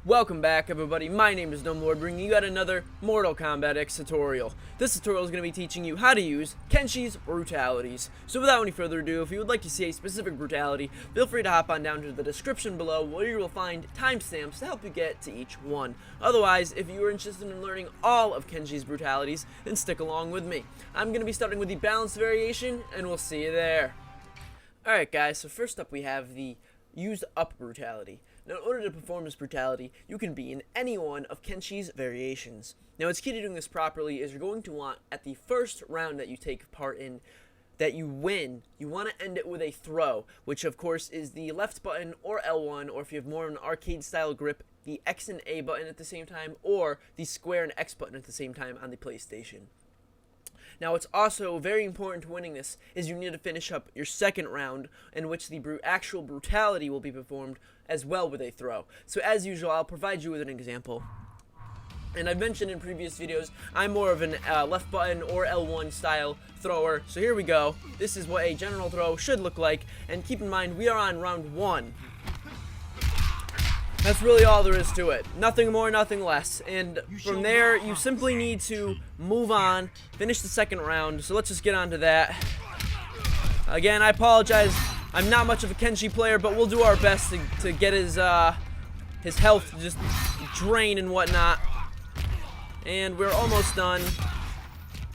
Welcome back, everybody. My name is Gnome, bringing you yet another Mortal Kombat X tutorial. This tutorial is going to be teaching you how to use Kenshis Brutalities. So without any further ado, if you would like to see a specific brutality, feel free to hop on down to the description below where you will find timestamps to help you get to each one. Otherwise, if you are interested in learning all of Kenshis Brutalities, then stick along with me. I'm going to be starting with the balanced variation, and we'll see you there. Alright guys, so first up we have the Used Up Brutality. Now, in order to perform this brutality, you can be in any one of Kenshis variations. Now, what's key to doing this properly is you're going to want, at the first round that you take part in, that you win, you want to end it with a throw, which of course is the left button or L1, or if you have more of an arcade style grip, the X and A button at the same time, or the square and X button at the same time on the PlayStation. Now, what's also very important to winning this is you need to finish up your second round, in which the actual brutality will be performed as well with a throw. So as usual, I'll provide you with an example. And I've mentioned in previous videos, I'm more of an left button or L1 style thrower. So here we go. This is what a general throw should look like. And keep in mind, we are on round 1. That's really all there is to it. Nothing more, nothing less. And from there, you simply need to move on, finish the second round. So let's just get on to that. Again, I apologize. I'm not much of a Kenshi player, but we'll do our best to get his health to just drain and whatnot. And we're almost done.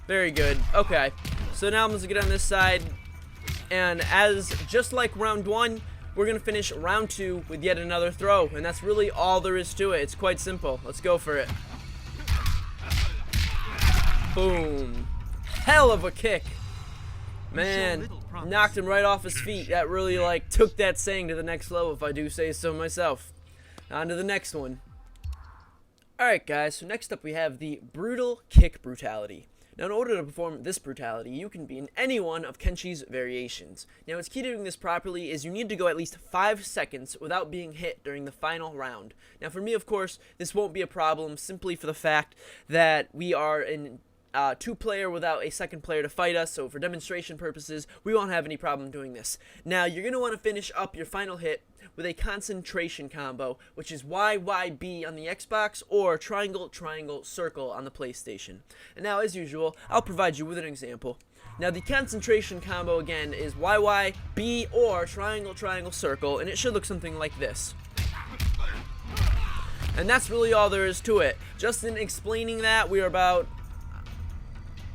Very good. Okay. So now I'm going to get on this side. And just like round 1, we're going to finish round 2 with yet another throw. And that's really all there is to it. It's quite simple. Let's go for it. Boom. Hell of a kick. Man, knocked him right off his feet. That really, took that saying to the next level, if I do say so myself. On to the next one. Alright, guys. So next up we have the Brutal Kick Brutality. Now, in order to perform this brutality, you can be in any one of Kenshis variations. Now, what's key to doing this properly is you need to go at least 5 seconds without being hit during the final round. Now, for me, of course, this won't be a problem simply for the fact that we are in 2-player without a second player to fight us, so for demonstration purposes, we won't have any problem doing this. Now, you're going to want to finish up your final hit with a concentration combo, which is YYB on the Xbox or triangle, triangle, circle on the PlayStation. And now, as usual, I'll provide you with an example. Now, the concentration combo, again, is YYB or triangle, triangle, circle, and it should look something like this. And that's really all there is to it. Just in explaining that, we are about...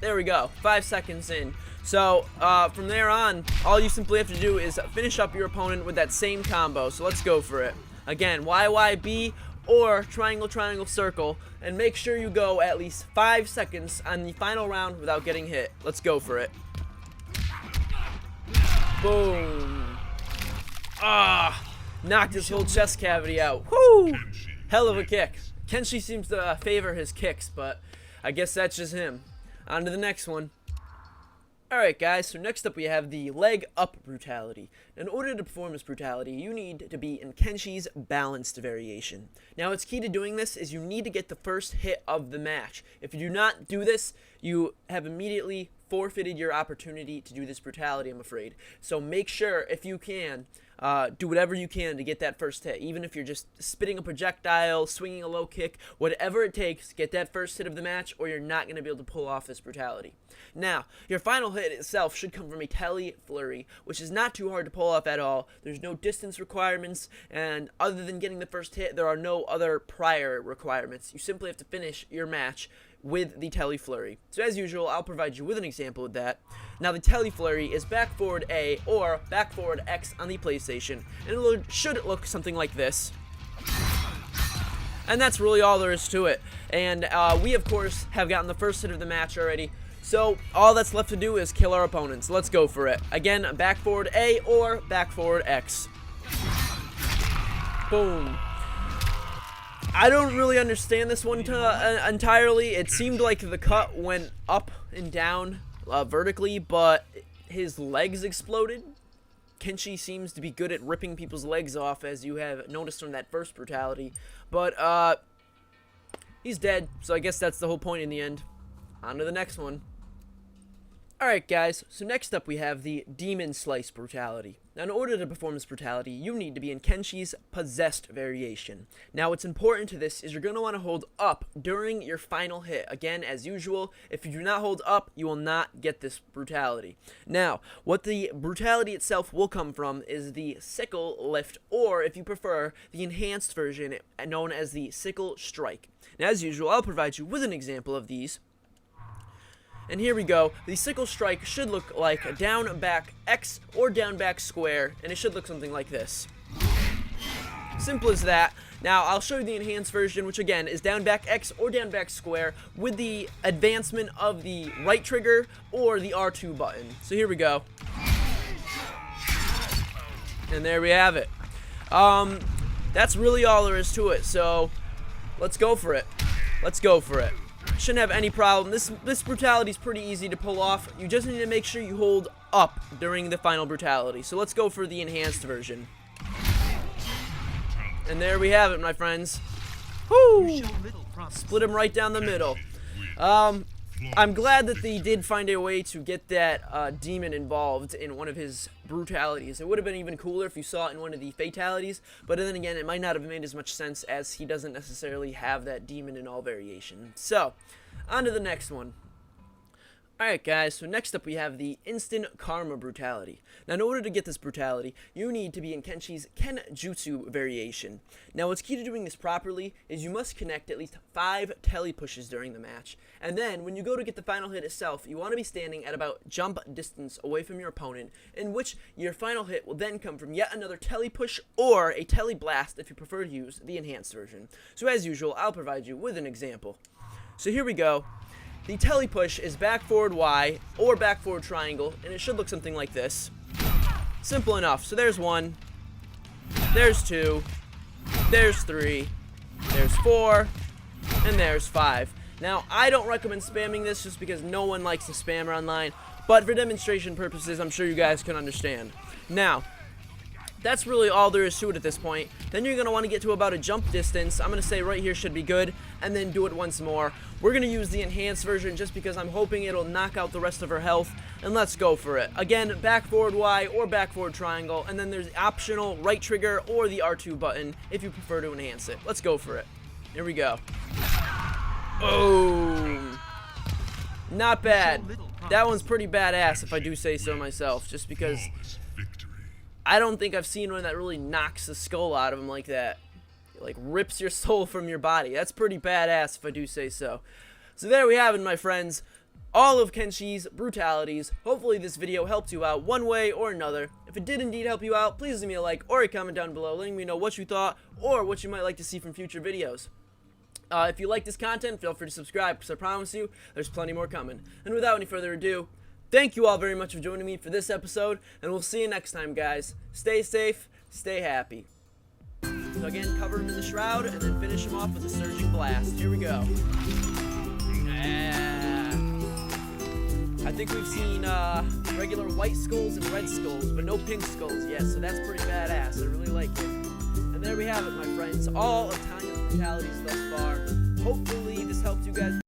There we go, 5 seconds in. So, from there on, all you simply have to do is finish up your opponent with that same combo. So let's go for it. Again, YYB or triangle, triangle, circle. And make sure you go at least 5 seconds on the final round without getting hit. Let's go for it. Boom. Knocked his whole chest cavity out. Whoo! Hell of a kick. Kenshi seems to favor his kicks, but I guess that's just him. On to the next one. Alright guys, so next up we have the Leg Up Brutality. In order to perform this brutality, you need to be in Kenshi's balanced variation. Now, what's key to doing this is you need to get the first hit of the match. If you do not do this, you have immediately forfeited your opportunity to do this brutality, I'm afraid. So make sure, if you can, do whatever you can to get that first hit. Even if you're just spitting a projectile, swinging a low kick, whatever it takes, get that first hit of the match, or you're not going to be able to pull off this brutality. Now, your final hit itself should come from a Telly Flurry, which is not too hard to pull off at all. There's no distance requirements, and other than getting the first hit, there are no other prior requirements. You simply have to finish your match with the Telly Flurry. So as usual, I'll provide you with an example of that. Now, the Telly Flurry is back forward A or back forward X on the PlayStation, and it should look something like this. And that's really all there is to it. And we, of course, have gotten the first hit of the match already, so all that's left to do is kill our opponents. Let's go for it. Again, back forward A or back forward X. Boom. I don't really understand this one entirely. It seemed like the cut went up and down vertically, but his legs exploded. Kenshi seems to be good at ripping people's legs off, as you have noticed from that first brutality. But, he's dead, so I guess that's the whole point in the end. On to the next one. Alright guys, so next up we have the Demon Slice Brutality. Now in order to perform this brutality, you need to be in Kenshis Possessed variation. Now what's important to this is you're going to want to hold up during your final hit. Again, as usual, if you do not hold up, you will not get this brutality. Now, what the brutality itself will come from is the Sickle Lift, or if you prefer, the enhanced version known as the Sickle Strike. Now as usual, I'll provide you with an example of these. And here we go. The Sickle Strike should look like a down back X or down back square, and it should look something like this. Simple as that. Now, I'll show you the enhanced version, which again is down back X or down back square with the advancement of the right trigger or the R2 button. So here we go. And there we have it. That's really all there is to it, so let's go for it. Let's go for it. Shouldn't have any problem. This brutality is pretty easy to pull off. You just need to make sure you hold up during the final brutality. So let's go for the enhanced version. And there we have it, my friends. Whoo! Split him right down the middle. I'm glad that they did find a way to get that demon involved in one of his brutalities. It would have been even cooler if you saw it in one of the fatalities, but then again, it might not have made as much sense as he doesn't necessarily have that demon in all variations. So, on to the next one. Alright guys, so next up we have the Instant Karma Brutality. Now in order to get this brutality, you need to be in Kenshi's Kenjutsu variation. Now what's key to doing this properly is you must connect at least 5 tele pushes during the match. And then when you go to get the final hit itself, you want to be standing at about jump distance away from your opponent, in which your final hit will then come from yet another tele push or a tele blast if you prefer to use the enhanced version. So as usual, I'll provide you with an example. So here we go. The tele push is back forward Y or back forward triangle, and it should look something like this. Simple enough. So there's 1, there's 2, there's 3, there's 4, and there's 5. Now, I don't recommend spamming this just because no one likes to spam online, but for demonstration purposes, I'm sure you guys can understand. Now, that's really all there is to it at this point. Then you're going to want to get to about a jump distance. I'm going to say right here should be good, and then do it once more. We're going to use the enhanced version just because I'm hoping it'll knock out the rest of her health, and let's go for it. Again, back forward Y or back forward triangle, and then there's the optional right trigger or the R2 button if you prefer to enhance it. Let's go for it. Here we go. Oh, not bad. That one's pretty badass if I do say so myself, just because I don't think I've seen one that really knocks the skull out of him like that. It, like, rips your soul from your body. That's pretty badass if I do say so. So there we have it, my friends. All of Kenshi's brutalities. Hopefully this video helped you out one way or another. If it did indeed help you out, please leave me a like or a comment down below letting me know what you thought or what you might like to see from future videos. If you like this content, feel free to subscribe because I promise you there's plenty more coming. And without any further ado, thank you all very much for joining me for this episode, and we'll see you next time, guys. Stay safe, stay happy. So again, cover him in the shroud, and then finish him off with a surging blast. Here we go. I think we've seen regular white skulls and red skulls, but no pink skulls yet, so that's pretty badass. I really like it. And there we have it, my friends. All of Tanya's brutalities thus far. Hopefully this helped you guys.